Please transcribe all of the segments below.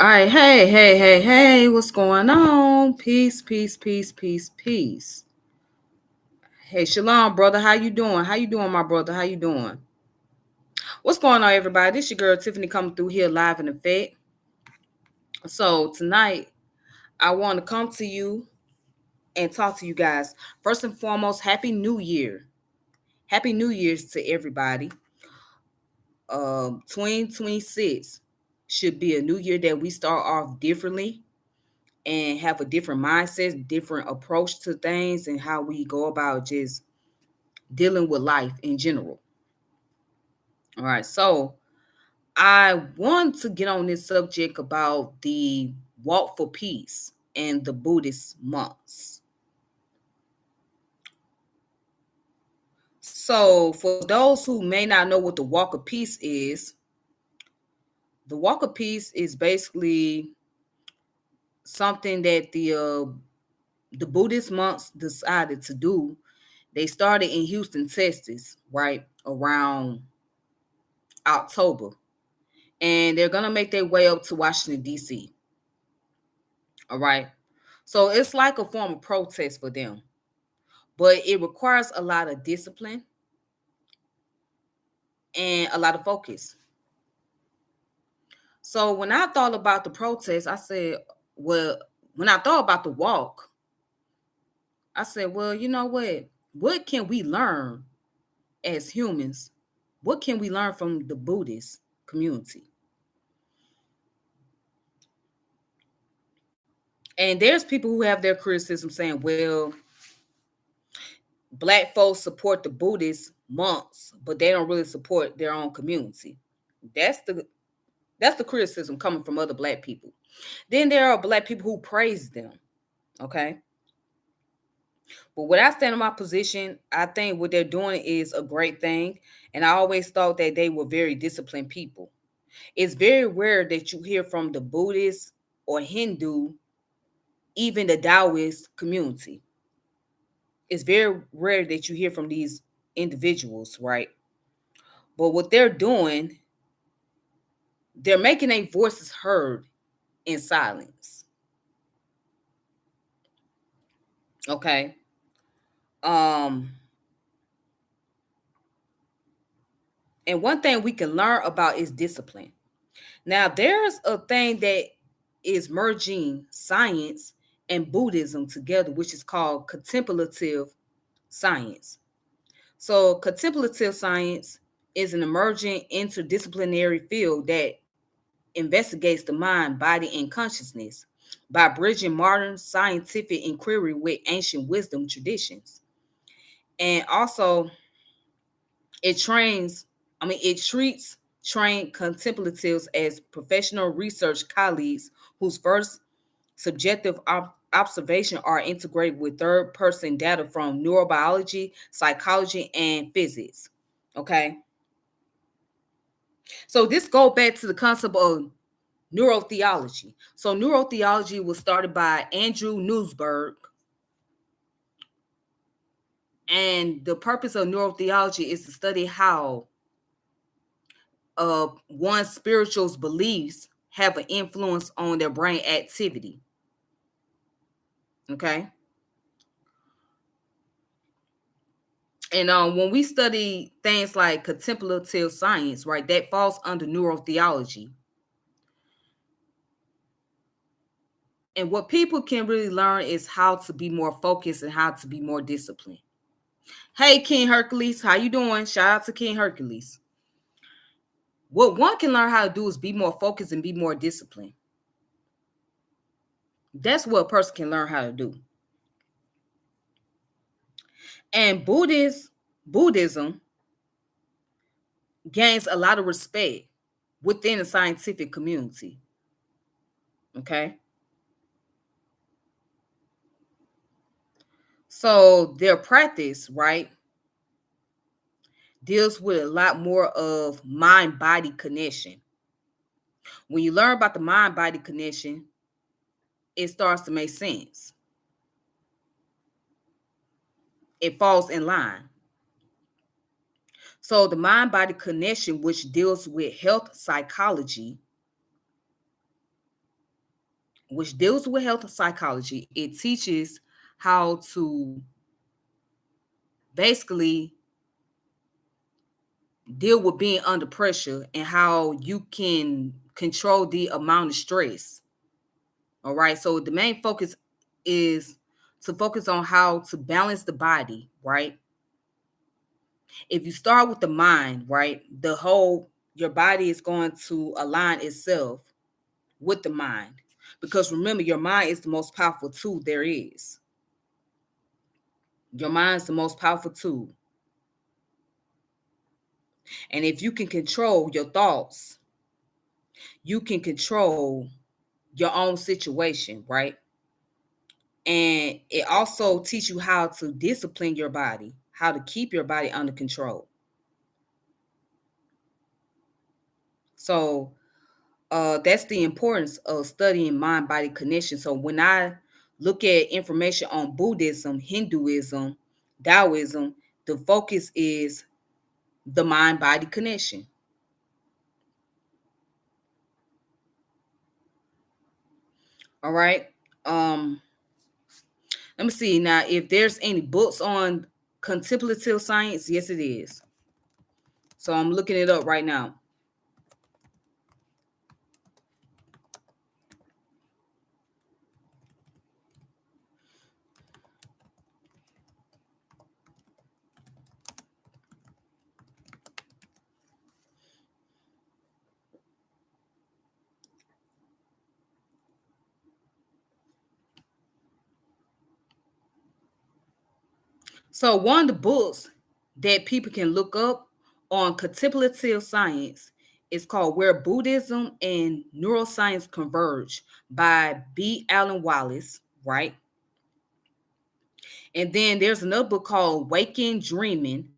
All right, hey, what's going on? Peace, peace, peace, peace, peace. Hey, shalom, brother. How you doing? How you doing, my brother? How you doing? What's going on, everybody? This your girl Tiffany coming through here live in effect. So tonight, I want to come to you and talk to you guys. First and foremost, Happy New Year. Happy New Year's to everybody. 2026 should be a new year that we start off differently and have a different mindset, different approach to things, and how we go about just dealing with life in general. All right. So I want to get on this subject about the walk for peace and the Buddhist monks. So, for those who may not know what the walk of peace is, the walk of peace is basically something that the Buddhist monks decided to do. They started in Houston, Texas, right around October, and they're gonna make their way up to Washington D.C. All right, so it's like a form of protest for them, but it requires a lot of discipline and a lot of focus. So when I thought about the protest, I said, well, when I thought about the walk, I said, well, you know what? What can we learn as humans? What can we learn from the Buddhist community? And there's people who have their criticism saying, well, black folks support the Buddhist monks, but they don't really support their own community. That's the that's the criticism coming from other black people. Then there are black people who praise them. Okay. But when I stand in my position, I think what they're doing is a great thing. And I always thought that they were very disciplined people. It's very rare that you hear from the Buddhist or Hindu, even the Taoist community. It's very rare that you hear from these individuals, right? But what they're doing, they're making their voices heard in silence. Okay. Um, and one thing we can learn about is discipline. Now, there's a thing that is merging science and Buddhism together, which is called contemplative science. So, contemplative science is an emerging interdisciplinary field that investigates the mind, body, and consciousness by bridging modern scientific inquiry with ancient wisdom traditions. And also, it trains, it treats trained contemplatives as professional research colleagues whose first subjective observation are integrated with third person data from neurobiology, psychology, and physics. Okay. So this goes back to the concept of neurotheology. So neurotheology was started by Andrew Newsberg, and the purpose of neurotheology is to study how one's spiritual beliefs have an influence on their brain activity. Okay. And when we study things like contemplative science, right, that falls under neurotheology. And what people can really learn is how to be more focused and how to be more disciplined. Hey, King Hercules, how you doing? Shout out to King Hercules. What one can learn how to do is be more focused and be more disciplined. That's what a person can learn how to do. And Buddhism gains a lot of respect within the scientific community. Okay. So their practice, right, deals with a lot more of mind body connection. When you learn about the mind body connection, it starts to make sense. It falls in line. So the mind body connection, which deals with health psychology, which deals with health and psychology. It teaches how to basically deal with being under pressure and how you can control the amount of stress. All right. So the main focus is to focus on how to balance the body, right? If you start with the mind, right, your body is going to align itself with the mind. Because remember, your mind is the most powerful tool there is. Your mind is the most powerful tool. And if you can control your thoughts, you can control your own situation, right? And it also teach you how to discipline your body, how to keep your body under control. So that's the importance of studying mind body connection. So when I look at information on Buddhism, Hinduism, Taoism, the focus is the mind body connection. All right. Um, Let me see now if there's any books on contemplative science. Yes, it is. So I'm looking it up right now. So one of the books that people can look up on contemplative science is called Where Buddhism and Neuroscience Converge by B. Allen Wallace, right? And then there's another book called Waking Dreaming,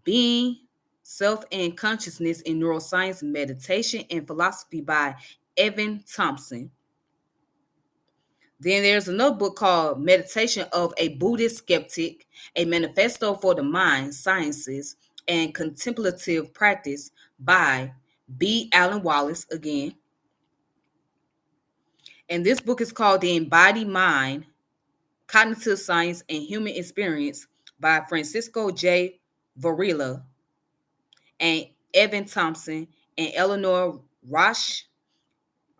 Being, Self and Consciousness in Neuroscience, Meditation and Philosophy by Evan Thompson. Then there's another book called Meditation of a Buddhist Skeptic, a Manifesto for the Mind, Sciences, and Contemplative Practice by B. Allen Wallace again. And this book is called The Embodied Mind, Cognitive Science and Human Experience by Francisco J. Varela and Evan Thompson and Eleanor Roche.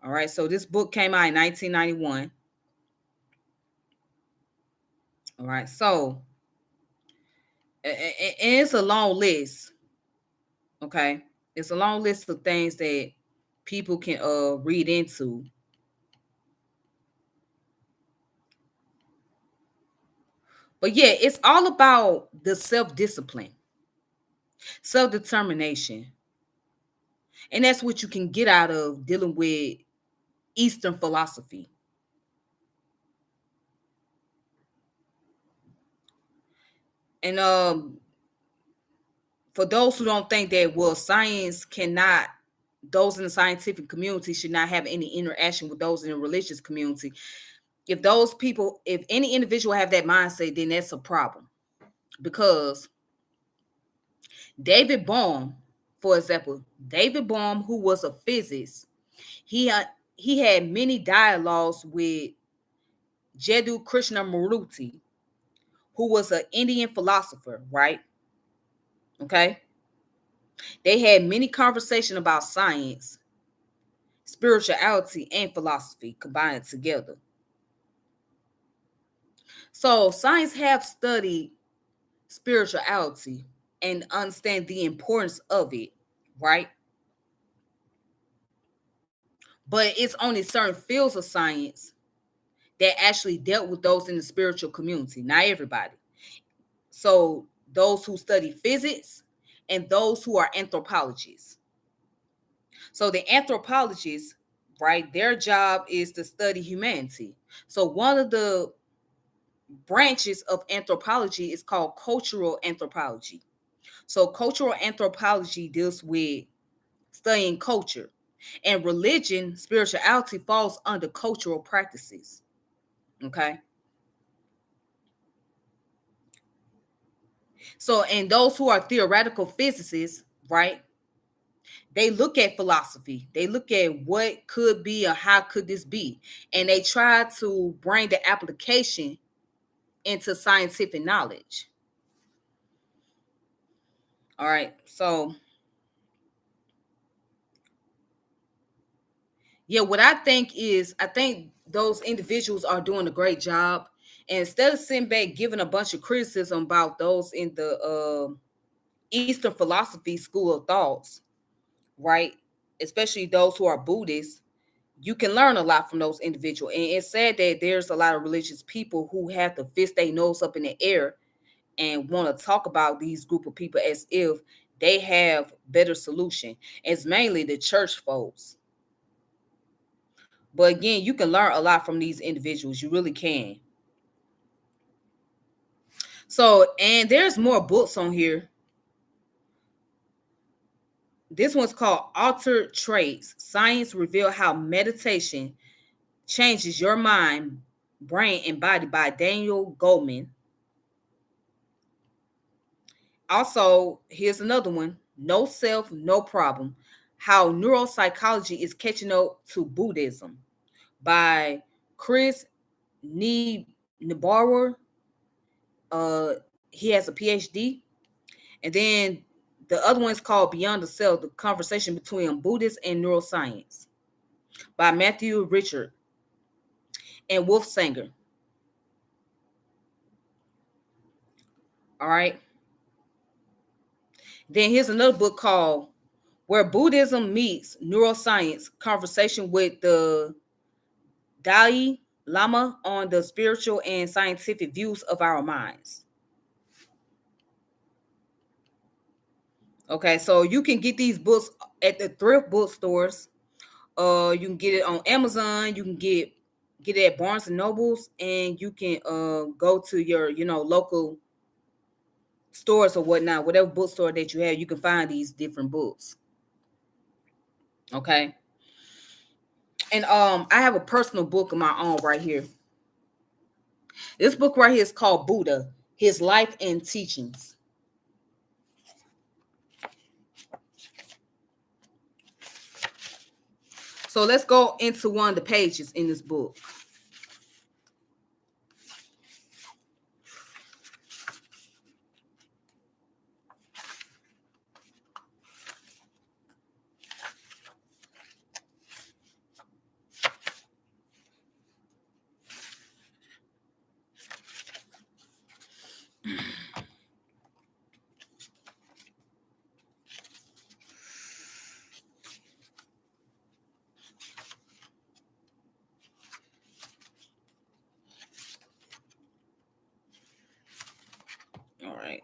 All right, so this book came out in 1991. All right, so and it's a long list. Okay, it's a long list of things that people can read into. But yeah, it's all about the self-discipline, self-determination. And that's what you can get out of dealing with Eastern philosophy. And for those who don't think that, well, science cannot, those in the scientific community should not have any interaction with those in the religious community. If those people, if any individual have that mindset, then that's a problem. Because David Bohm, for example, David Bohm, who was a physicist, he he had many dialogues with Jiddu Krishnamurti, who was an Indian philosopher, right? Okay. They had many conversations about science, spirituality, and philosophy combined together. So science have studied spirituality and understand the importance of it, right? But it's only certain fields of science that actually dealt with those in the spiritual community, not everybody. So those who study physics and those who are anthropologists. So the anthropologists, right, their job is to study humanity. So one of the branches of anthropology is called cultural anthropology. So cultural anthropology deals with studying culture, and religion, spirituality falls under cultural practices. Okay. So, and those who are theoretical physicists, right? They look at philosophy. They look at what could be or how could this be, and they try to bring the application into scientific knowledge. All right. So, yeah, what I think is, I think those individuals are doing a great job. And instead of sitting back giving a bunch of criticism about those in the Eastern philosophy school of thoughts, right? Especially those who are Buddhists, you can learn a lot from those individuals. And it's sad that there's a lot of religious people who have to fist their nose up in the air and want to talk about these group of people as if they have better solution. It's mainly the church folks. But again, you can learn a lot from these individuals. You really can. So, and there's more books on here. This one's called Altered Traits. Science Reveal How Meditation Changes Your Mind, Brain, and Body by Daniel Goleman. Also, here's another one. No Self, No Problem. How Neuropsychology is Catching Up to Buddhism by Chris Neubauer. Uh, he has a PhD. And then the other one is called Beyond the Self, the conversation between Buddhists and neuroscience by Matthew Richard and Wolf Sanger. All right. Then here's another book called Where Buddhism Meets Neuroscience, conversation with the Dalai Lama on the spiritual and scientific views of our minds. Okay, so you can get these books at the thrift bookstores. You can get it on Amazon. You can get it at Barnes and Nobles, and you can go to your local stores or whatnot, whatever bookstore that you have. You can find these different books. Okay, and I have a personal book of my own right here. This book right here is called Buddha: His Life and Teachings. So let's go into one of the pages in this book. All right.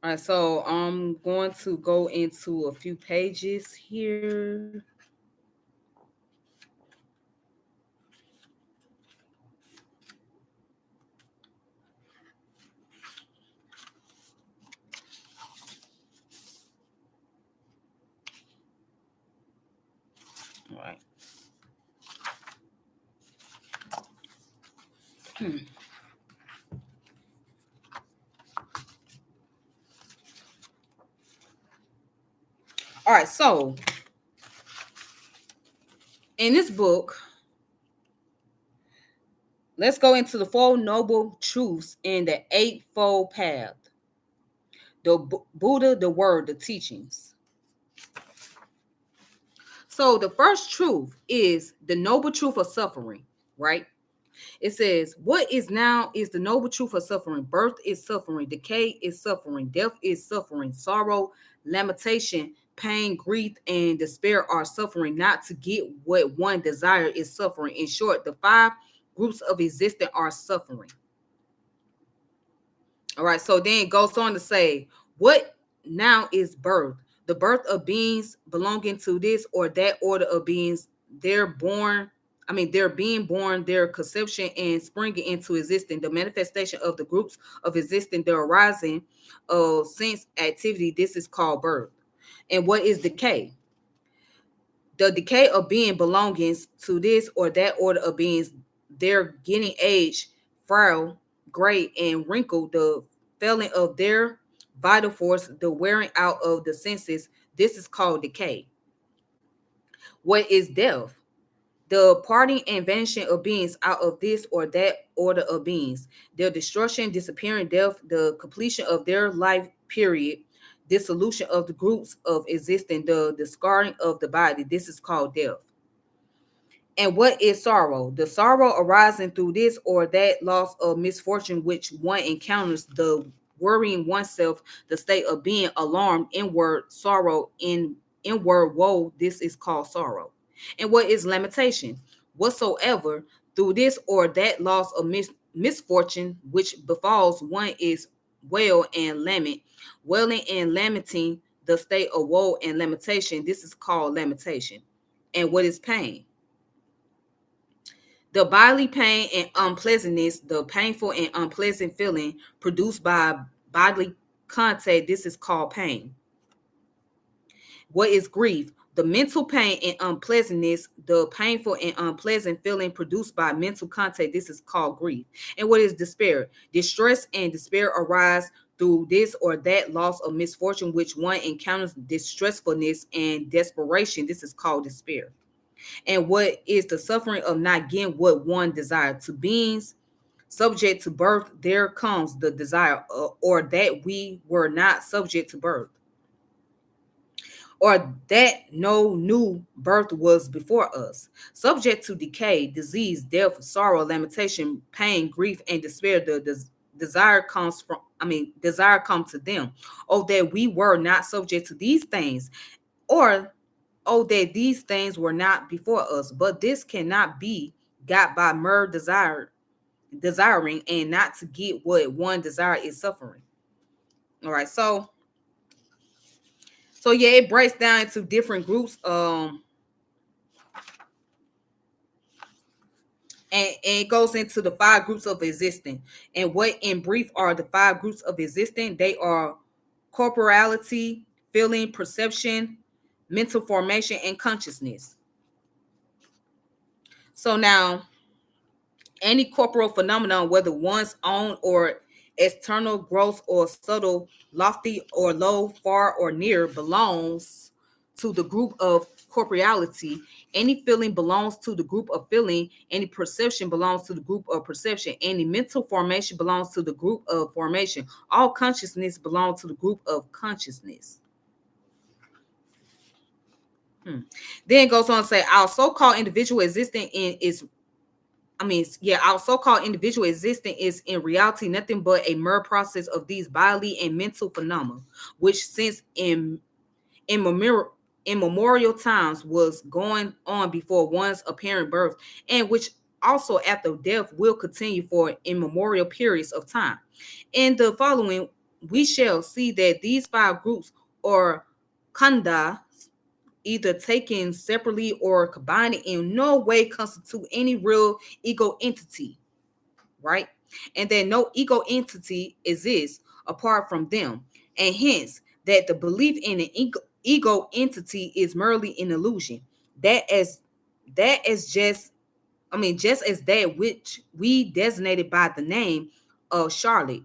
All right, so I'm going to go into a few pages here. All right. All right, so in this book, let's go into the Four Noble Truths in the Eightfold Path. The Buddha, the Word, the Teachings. So the first truth is the noble truth of suffering, right? It says, what is now is the noble truth of suffering. Birth is suffering. Decay is suffering. Death is suffering. Sorrow, lamentation, pain, grief, and despair are suffering. Not to get what one desires is suffering. In short, the five groups of existence are suffering. All right, so then it goes on to say, what now is birth? The birth of beings belonging to this or that order of beings. They're being born, their conception and springing into existence, the manifestation of the groups of existence, the arising of sense activity. This is called birth. And what is decay? The decay of being belongings to this or that order of beings, their getting age, frail, gray, and wrinkled, the failing of their vital force, the wearing out of the senses. This is called decay. What is death? The parting and vanishing of beings out of this or that order of beings, their destruction, disappearing, death, the completion of their life period, dissolution of the groups of existing, the discarding of the body. This is called death. And what is sorrow? The sorrow arising through this or that loss of misfortune which one encounters, the worrying oneself, the state of being alarmed, inward sorrow, in inward woe. This is called sorrow. And what is lamentation? Whatsoever through this or that loss of misfortune which befalls one is wail and lament, wailing and lamenting, the state of woe and lamentation. This is called lamentation. And what is pain? The bodily pain and unpleasantness, the painful and unpleasant feeling produced by bodily contact. This is called pain. What is grief? The mental pain and unpleasantness, the painful and unpleasant feeling produced by mental contact. This is called grief. And what is despair? Distress and despair arise through this or that loss of misfortune which one encounters, distressfulness and desperation. This is called despair. And what is the suffering of not getting what one desired? To beings subject to birth, there comes the desire, or that we were not subject to birth, or that no new birth was before us. Subject to decay, disease, death, sorrow, lamentation, pain, grief, and despair. The desire comes from, desire comes to them. Oh, that we were not subject to these things, or oh, that these things were not before us. But this cannot be got by mere desiring, and not to get what one desire is suffering. All right, so yeah, it breaks down into different groups. And it goes into the 5 groups of existing. And what in brief are the 5 groups of existing? They are corporality, feeling, perception, mental formation, and consciousness. So now, any corporal phenomenon, whether one's own or external, gross or subtle, lofty or low, far or near, belongs to the group of corporeality. Any feeling belongs to the group of feeling. Any perception belongs to the group of perception. Any mental formation belongs to the group of formation. All consciousness belongs to the group of consciousness. Then it goes on to say, our so-called individual existing in is our so-called individual existence is in reality nothing but a mere process of these bodily and mental phenomena, which since immemorial times was going on before one's apparent birth, and which also after death will continue for immemorial periods of time. In the following, we shall see that these 5 groups, or khandha, either taken separately or combined, in no way constitute any real ego entity, right? And that no ego entity exists apart from them. And hence, that the belief in an ego entity is merely an illusion. Just as that which we designated by the name of Charlotte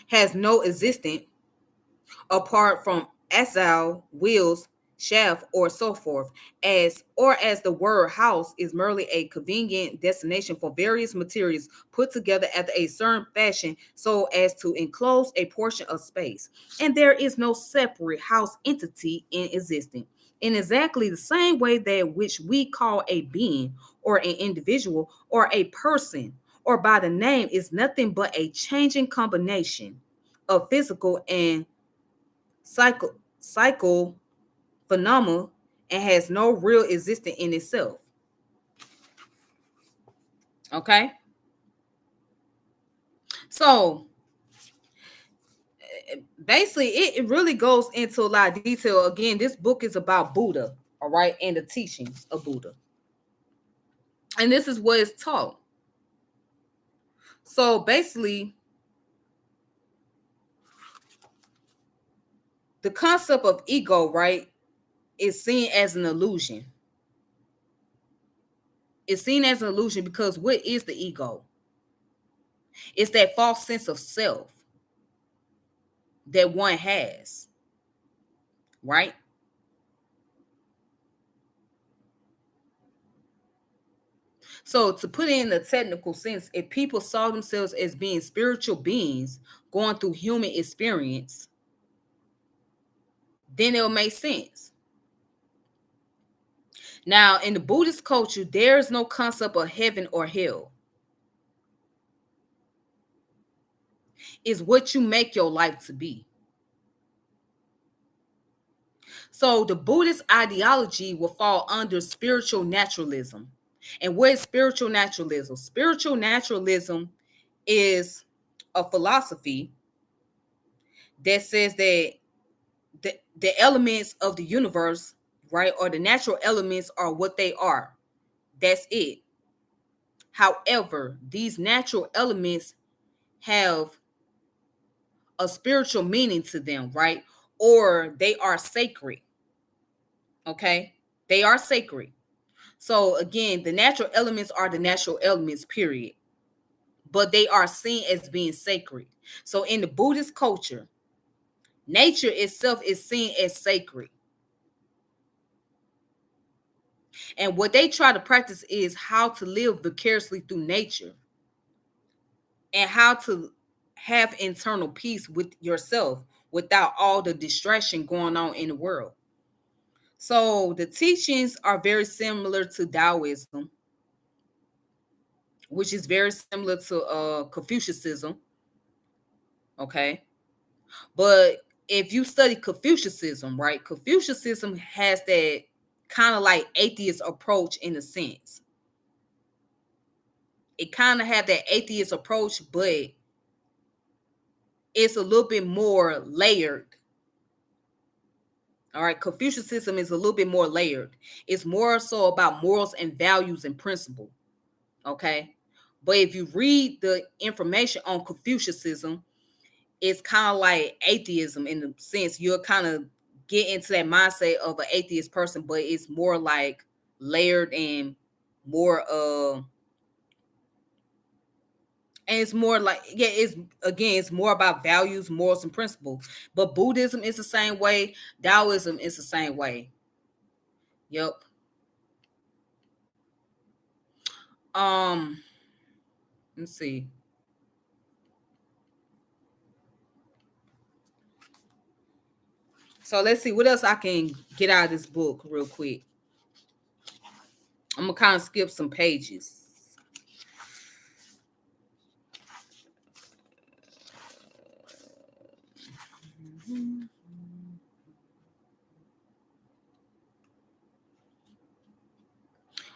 has no existence apart from Asal, wheels, shaft, or so forth, as the word house is merely a convenient destination for various materials put together after a certain fashion so as to enclose a portion of space. And there is no separate house entity in existence. In exactly the same way that which we call a being or an individual or a person or by the name is nothing but a changing combination of physical and cycle phenomena, and has no real existence in itself. Okay, so basically it really goes into a lot of detail. Again, this book is about Buddha, all right, and the teachings of Buddha, and this is what is taught. So basically, the concept of ego, right, is seen as an illusion. It's seen as an illusion because what is the ego? It's that false sense of self that one has, right? So, to put it in a technical sense, if people saw themselves as being spiritual beings going through human experience, then it'll make sense. Now, in the Buddhist culture, there is no concept of heaven or hell. It's what you make your life to be. So, the Buddhist ideology will fall under spiritual naturalism. And what is spiritual naturalism? Spiritual naturalism is a philosophy that says that the elements of the universe, right, or the natural elements are what they are. That's it. However, these natural elements have a spiritual meaning to them, right? Or they are sacred. Okay? They are sacred. So again, the natural elements are the natural elements, period. But they are seen as being sacred. So in the Buddhist culture, nature itself is seen as sacred. And what they try to practice is how to live vicariously through nature and how to have internal peace with yourself without all the distraction going on in the world. So the teachings are very similar to Taoism, which is very similar to Confucianism. Okay. But if you study Confucianism, right, Confucianism has that kind of like atheist approach in a sense. It kind of have that atheist approach, but it's a little bit more layered. All right, Confucianism is a little bit more layered. It's more so about morals and values and principle. Okay. But if you read the information on Confucianism, it's kind of like atheism in the sense you'll kind of get into that mindset of an atheist person, but it's more like layered and more and it's more like, yeah, it's again, it's more about values, morals, and principles. But Buddhism is the same way, Taoism is the same way. Yep. um let's see. So let's see what else I can get out of this book real quick. I'm gonna kind of skip some pages.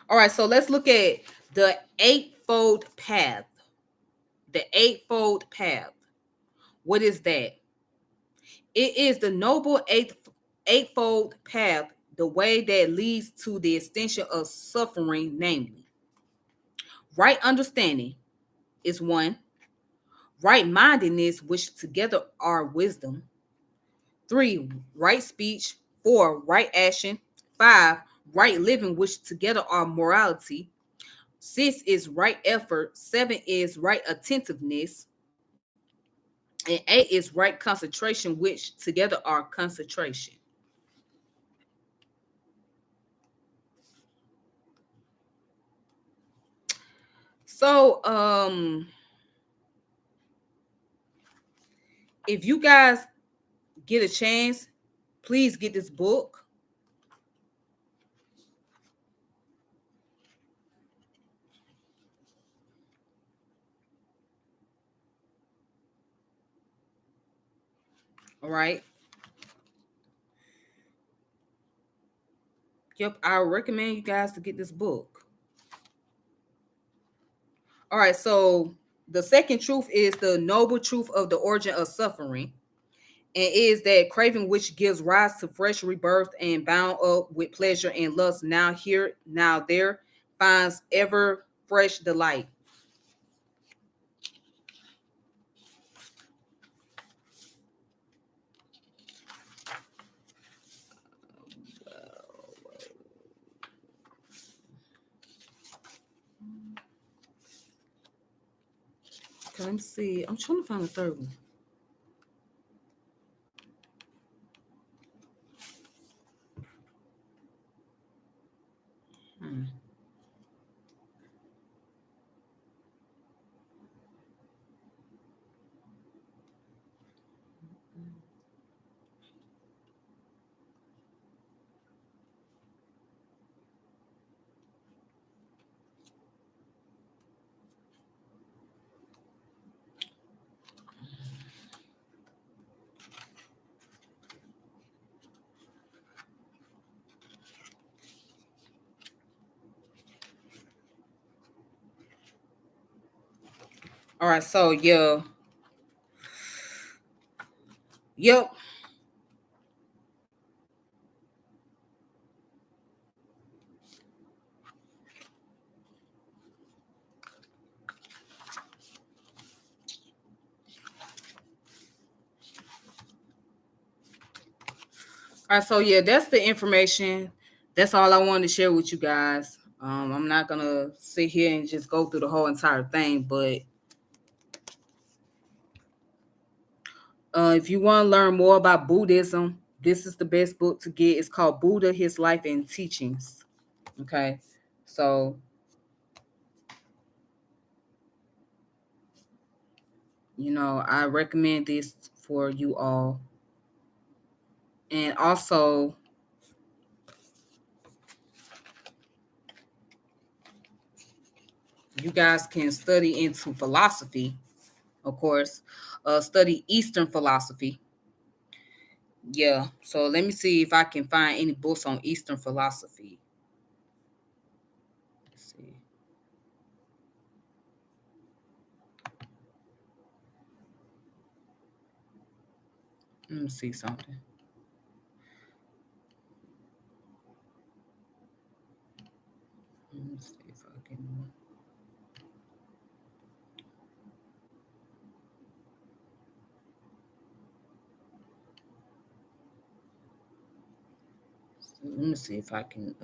All right, so let's look at the eightfold path. The eightfold path. What is that? It is the noble eightfold path, the way that leads to the extinction of suffering, namely right understanding is one, right mindedness, which together are wisdom, three, right speech, four, right action, five, right living, which together are morality, six is right effort, seven is right attentiveness, and eight is right concentration, which together are concentration. So, if you guys get a chance, please get this book. All right. Yep, I recommend you guys to get this book. All right, so the second truth is the noble truth of the origin of suffering, and is that craving which gives rise to fresh rebirth and bound up with pleasure and lust, now here, now there, finds ever fresh delight. Okay, let me see. I'm trying to find the third one. Hmm. All right, so yeah, yep. All right, so yeah, that's the information. That's all I wanted to share with you guys. I'm not gonna sit here and just go through the whole entire thing, but if you want to learn more about Buddhism, this is the best book to get. It's called Buddha, His Life and Teachings. Okay, so I recommend this for you all, and also you guys can study into philosophy, of course. Study Eastern philosophy. Yeah. So let me see if I can find any books on Eastern philosophy. Let's see. Let me see something. Let me see if I can. Let me see if I can.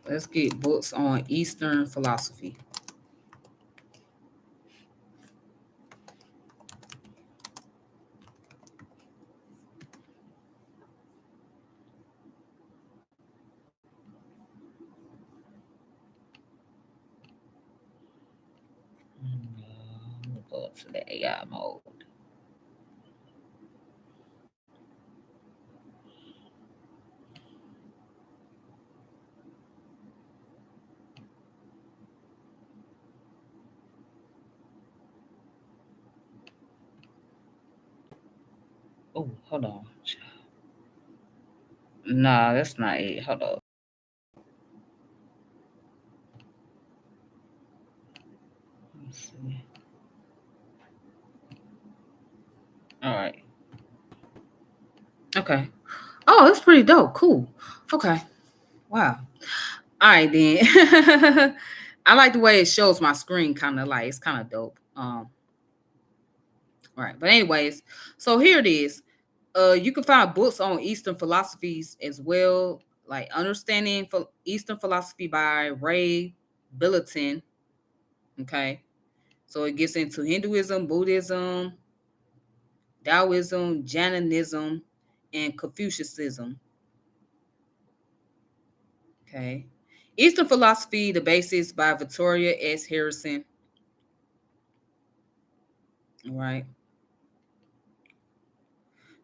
Let's get books on Eastern philosophy. We'll go up to the AI mode. Oh, hold on. Nah, that's not it. Hold on. Let's see. All right. Okay. Oh, that's pretty dope. Cool. Okay. Wow. All right then. I like the way it shows my screen, kind of like it's kind of dope. All right. But anyways, so here it is. You can find books on Eastern philosophies as well, like Understanding for Eastern Philosophy by Ray Billiton. Okay. So it gets into Hinduism, Buddhism, Taoism, Jainism, and Confucianism. Okay. Eastern Philosophy, the Basics by Victoria S. Harrison. All right.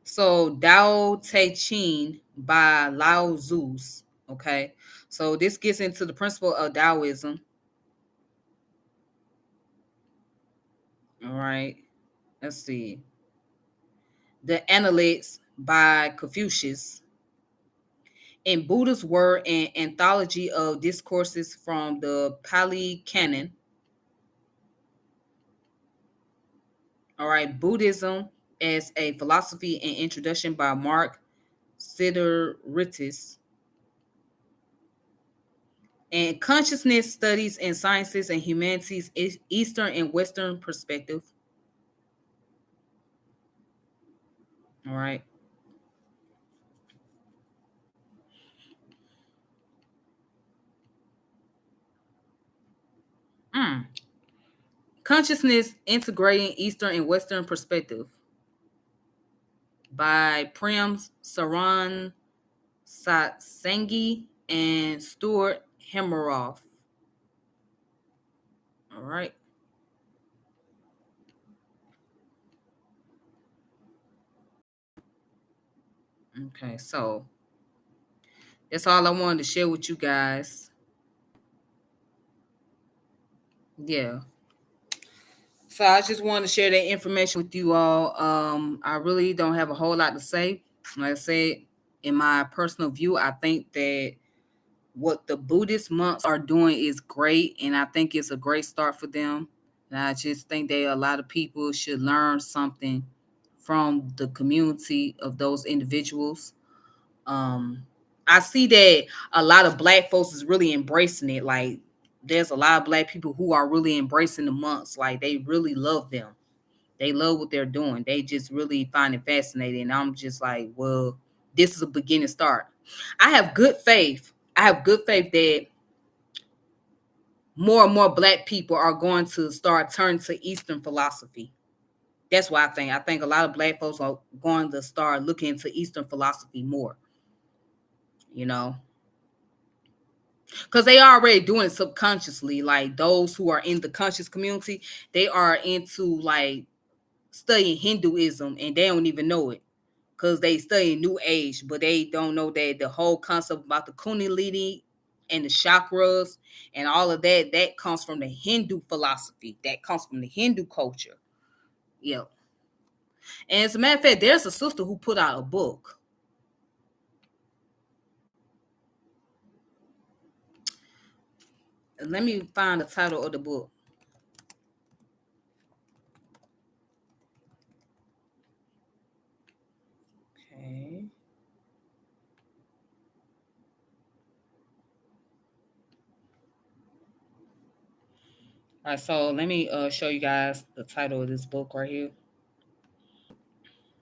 So Tao Te Ching by Lao Tzu's. Okay. So this gets into the principle of Taoism. All right. Let's see. The Analects by Confucius. In Buddha's Word and Anthology of Discourses from the Pali Canon. All right. Buddhism as a Philosophy and Introduction by Mark Sideritis. And Consciousness Studies in Sciences and Humanities, Eastern and Western Perspective. All right. Consciousness Integrating Eastern and Western Perspective by Prem Saran Satsangi and Stuart Hemmeroff. All right. Okay, so that's all I wanted to share with you guys. Yeah. So I just wanted to share that information with you all. I really don't have a whole lot to say. Like I said, in my personal view, I think that what the Buddhist monks are doing is great, and I think it's a great start for them. And I just think that a lot of people should learn something from the community of those individuals. Um, I see that a lot of black folks is really embracing it. Like there's a lot of black people who are really embracing the monks. Like they really love them. They love what they're doing. They just really find it fascinating. And I'm just like, well, this is a beginning start. I have good faith. I have good faith that more and more black people are going to start turning to Eastern philosophy. That's what I think. I think a lot of black folks are going to start looking into Eastern philosophy more, you know, because they are already doing it subconsciously. Like those who are in the conscious community, they are into like studying Hinduism and they don't even know it because they study New Age, but they don't know that the whole concept about the Kundalini and the chakras and all of that, that comes from the Hindu philosophy. That comes from the Hindu culture. Yeah. And as a matter of fact, there's a sister who put out a book. Let me find the title of the book. Okay. All right, so let me show you guys the title of this book right here.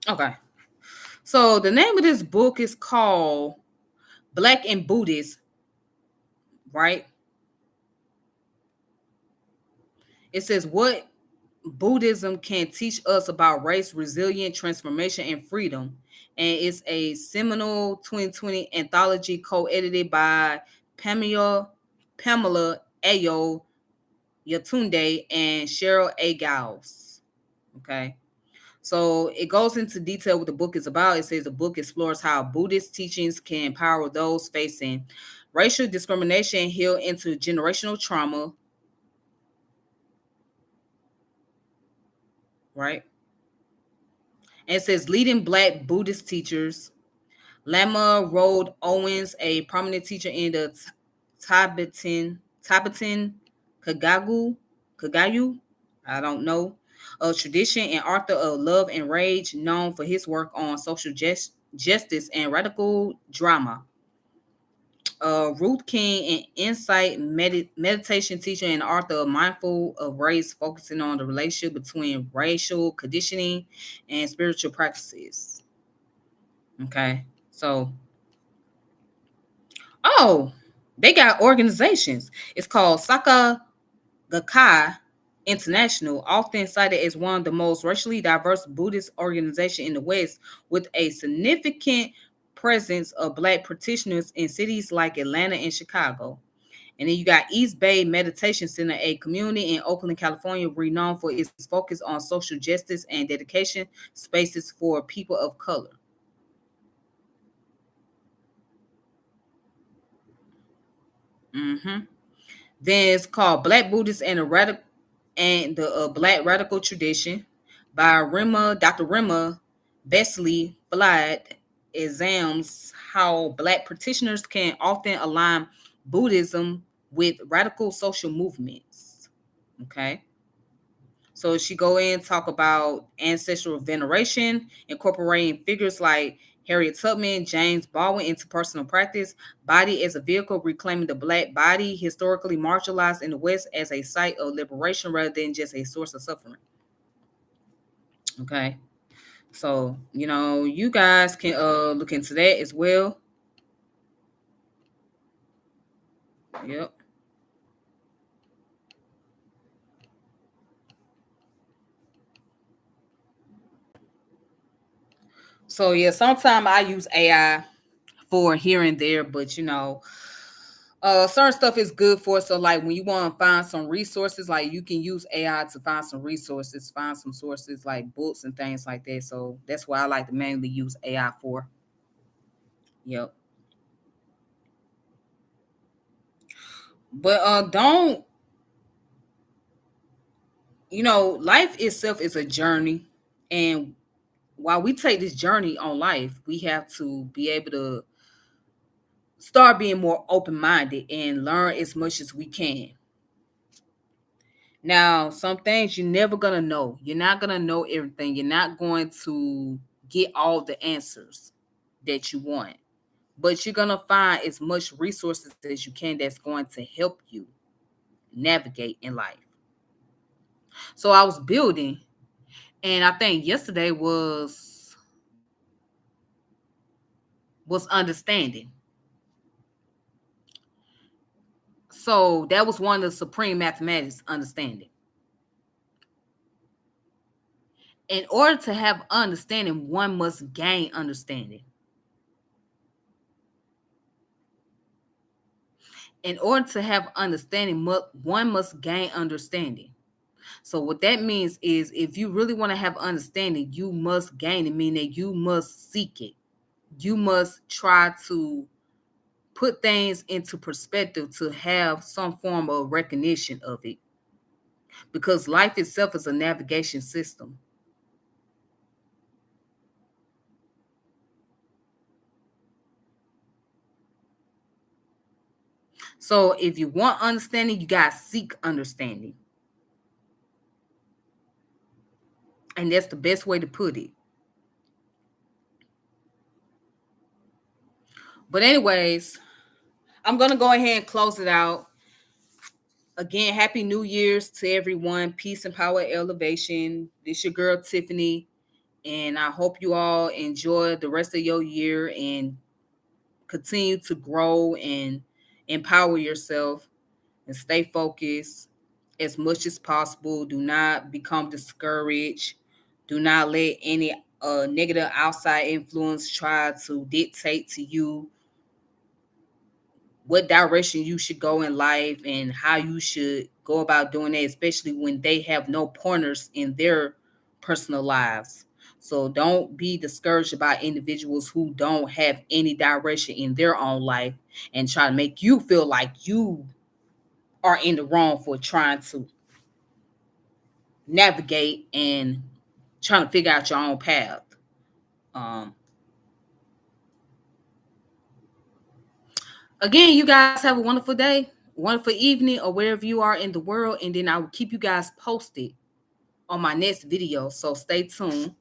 Okay. So the name of this book is called Black and Buddhist, right? It says what Buddhism can teach us about race, resilience, transformation, and freedom. And it's a seminal 2020 anthology co-edited by Pamela Ayo Yatunde and Cheryl A. Giles. Okay. So it goes into detail what the book is about. It says the book explores how Buddhist teachings can empower those facing racial discrimination, heal intergenerational trauma, right? And it says leading Black Buddhist teachers. Lama Road Owens, a prominent teacher in the Tibetan Kagayu, I don't know, a tradition and author of Love and Rage, known for his work on social justice and radical drama. Ruth King, an insight meditation teacher and author of Mindful of Race, focusing on the relationship between racial conditioning and spiritual practices. Okay, so oh, they got organizations. It's called Saka Gakkai International, often cited as one of the most racially diverse Buddhist organizations in the West, with a significant presence of Black practitioners in cities like Atlanta and Chicago. And then you got East Bay Meditation Center, a community in Oakland, California, renowned for its focus on social justice and dedication spaces for people of color. Mm-hmm. Then it's called Black Buddhists and the Black Radical Tradition by Dr. Rima Besley Flood examines how Black practitioners can often align Buddhism with radical social movements. Okay. So she go in talk about ancestral veneration, incorporating figures like Harriet Tubman, James Baldwin into personal practice, body as a vehicle, reclaiming the Black body, historically marginalized in the West as a site of liberation rather than just a source of suffering. Okay. So, you guys can look into that as well. Yep. So yeah, sometimes I use AI for here and there, but certain stuff is good for. So like when you want to find some resources, like you can use AI to find some resources, find some sources like books and things like that. So that's why I like to mainly use AI for. Yep. But don't life itself is a journey, and while we take this journey on life, we have to be able to start being more open-minded and learn as much as we can. Now, some things you're never gonna know. You're not gonna know everything. You're not going to get all the answers that you want. But you're gonna find as much resources as you can that's going to help you navigate in life. So I was building, and I think yesterday was understanding. So that was one of the supreme mathematics, understanding. In order to have understanding, one must gain understanding. In order to have understanding, one must gain understanding. So what that means is if you really want to have understanding, you must gain it, meaning you must seek it. You must try to put things into perspective to have some form of recognition of it. Because life itself is a navigation system. So if you want understanding, you gotta seek understanding. And that's the best way to put it. But anyways, I'm gonna go ahead and close it out. Again, happy New Year's to everyone. Peace and power elevation. This your girl Tiffany. And I hope you all enjoy the rest of your year and continue to grow and empower yourself and stay focused as much as possible. Do not become discouraged. Do not let any negative outside influence try to dictate to you what direction you should go in life and how you should go about doing that, especially when they have no pointers in their personal lives. So don't be discouraged about individuals who don't have any direction in their own life and try to make you feel like you are in the wrong for trying to navigate and trying to figure out your own path. Um, Again, you guys have a wonderful day, wonderful evening, or wherever you are in the world. And then I will keep you guys posted on my next video. So stay tuned.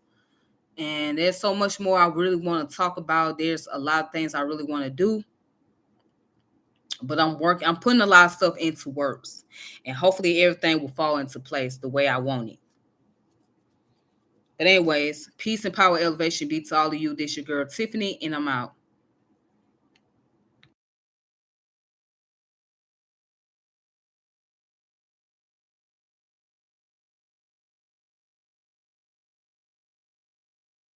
And there's so much more I really want to talk about. There's a lot of things I really want to do. But I'm putting a lot of stuff into works. And hopefully everything will fall into place the way I want it. But anyways, peace and power elevation be to all of you. This your girl Tiffany, and I'm out.